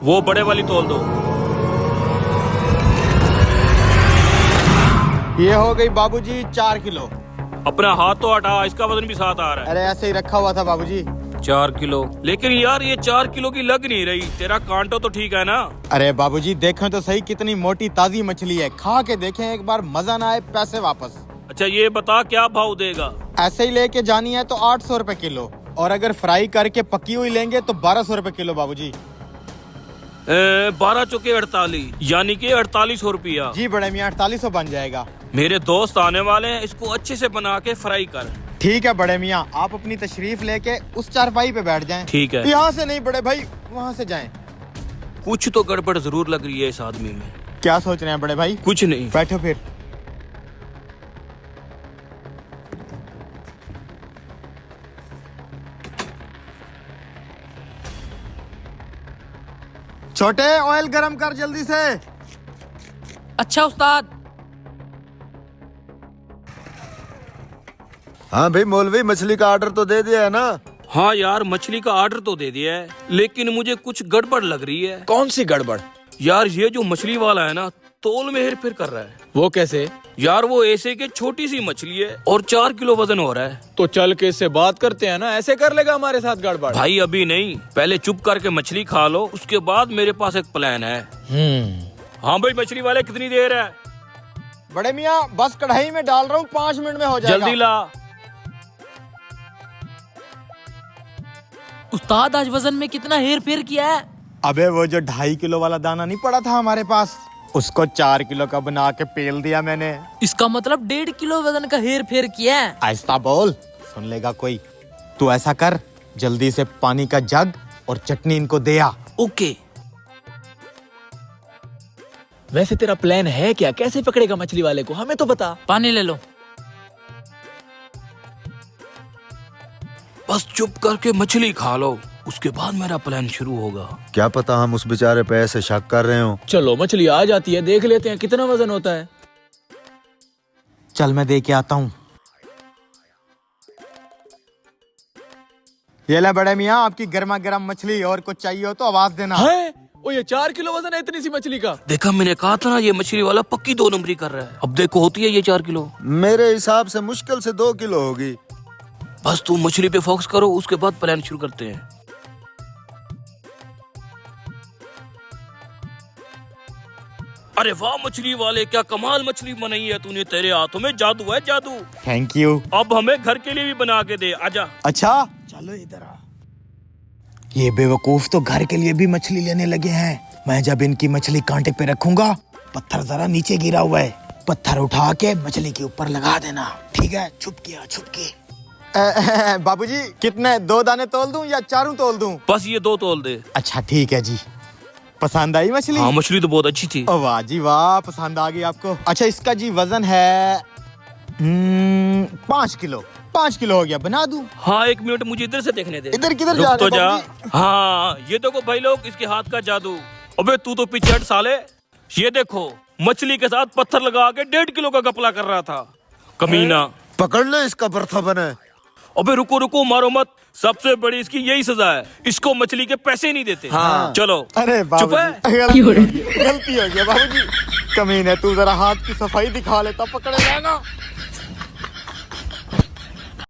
वो बड़े वाली तोल दो। ये हो गई बाबूजी 4 किलो। अपना हाथ तो हटा, इसका वजन भी साथ आ रहा है। अरे ऐसे ही रखा हुआ था बाबूजी। 4 किलो। लेकिन यार ये 4 किलो की लग नहीं रही। तेरा कांटो तो ठीक है ना? अरे बाबूजी देखें तो सही कितनी मोटी ताजी मछली है, खा के देखें एक बार, मजा ना आए पैसे वापस। अच्छा ये बता क्या भाव देगा? ऐसे ही लेके जानी है तो 800 रुपए किलो, और अगर फ्राई करके पकी हुई लेंगे तो 1200 रुपए किलो बाबूजी। 12 चौके 48, यानी कि 4800 रुपया। जी बड़े मियाँ 4800 बन जाएगा। मेरे दोस्त आने वाले हैं, इसको अच्छे से बना के फ्राई कर। ठीक है बड़े मियाँ, आप अपनी तशरीफ लेके उस चारपाई पे बैठ जाएं। ठीक है। यहाँ से नहीं बड़े भाई, वहाँ से जाएं। कुछ तो गड़बड़ जरूर लग रही है इस आदमी में। क्या सोच रहे हैं बड़े भाई? कुछ नहीं। बैठो फिर। छोटे ऑयल गरम कर जल्दी से। अच्छा उस्ताद। हाँ भाई मौलवी, मछली का ऑर्डर तो दे दिया है ना? हाँ यार मछली का ऑर्डर तो दे दिया है, लेकिन मुझे कुछ गड़बड़ लग रही है। कौन सी गड़बड़? यार ये जो मछली वाला है ना, तोल में हेर फेर कर रहा है। वो कैसे? यार वो ऐसे के छोटी सी मछली है और 4 किलो वजन हो रहा है। तो चल के इससे बात करते हैं ना, ऐसे कर लेगा हमारे साथ गड़बड़? भाई अभी नहीं, पहले चुप करके मछली खा लो, उसके बाद मेरे पास एक प्लान है। हाँ भाई मछली वाले कितनी देर है? बड़े मियाँ बस कढ़ाई में डाल रहा हूँ, 5 मिनट में हो जाएगा। जल्दी ला। उस्ताद आज वजन में कितना हेर फेर किया है? अबे वो जो 2.5 किलो वाला दाना नहीं पड़ा था हमारे पास, उसको 4 किलो का बना के पेल दिया मैंने। इसका मतलब 1.5 किलो वजन का हेर फेर किया है। आहिस्ता बोल, सुन लेगा कोई। तू ऐसा कर, जल्दी से पानी का जग और चटनी इनको दे आ। ओके। वैसे तेरा प्लान है क्या? कैसे पकड़ेगा मछली वाले को, हमें तो बता। पानी ले लो। बस चुप करके मछली खा लो, उसके बाद मेरा प्लान शुरू होगा। क्या पता हम उस बेचारे पे ऐसे शक कर रहे हो। चलो मछली आ जाती है, देख लेते हैं कितना वजन होता है। चल मैं दे के आता हूँ। ये ले बड़े मियाँ आपकी गर्मा गर्म मछली, और कुछ चाहिए हो तो आवाज देना। है? ओ ये 4 किलो वजन है इतनी सी मछली का? देखा, मैंने कहा था ना ये मछली वाला पक्की 2 नंबरी कर रहा है। अब देखो होती है ये 4 किलो। मेरे हिसाब से मुश्किल से 2 किलो होगी। बस तुम मछली पे फोकस करो, उसके बाद प्लान शुरू करते हैं। अरे वाह मछली वाले, क्या कमाल मछली बनाई है तूने, तेरे हाथों में जादू है जादू। Thank you. अब हमें घर के लिए भी बना के दे, आजा। अच्छा चलो इधर आ। ये बेवकूफ तो घर के लिए भी मछली लेने लगे हैं। मैं जब इनकी मछली कांटे पे रखूंगा, पत्थर जरा नीचे गिरा हुआ है, पत्थर उठा के मछली के ऊपर लगा देना। ठीक है? छुप किया, छुप के। बाबूजी कितने, 2 दाने तोल दूं या 4 तोल दूं? बस ये 2 तोल दे। अच्छा ठीक है जी। पसंद आई मछली? हाँ मछली तो बहुत अच्छी थी। ओ वाह जी वाह, पसंद आ गई आपको। अच्छा इसका जी वजन है 5 किलो। 5 किलो हो गया, बना दूं? हाँ 1 मिनट मुझे इधर से देखने दे। इधर किधर रुक जा तो रहे जा। हो बाबूजी? हाँ ये देखो भाई लोग, इसके हाथ का जादू। अबे तू तो पीछे हट साले। ये देखो मछली के साथ पत्थर लगा के 1.5 किलो का गपला कर रहा था, कमीना। पकड़ ले इसका बर्था बने। अबे रुको रुको, मारो मत, सबसे बड़ी इसकी यही सजा है, इसको मछली के पैसे नहीं देते। हाँ चलो। अरे चुप है? गलती हो गया बाबूजी। कमीने, तू जरा हाथ की सफाई दिखा लेता, पकड़े जाना।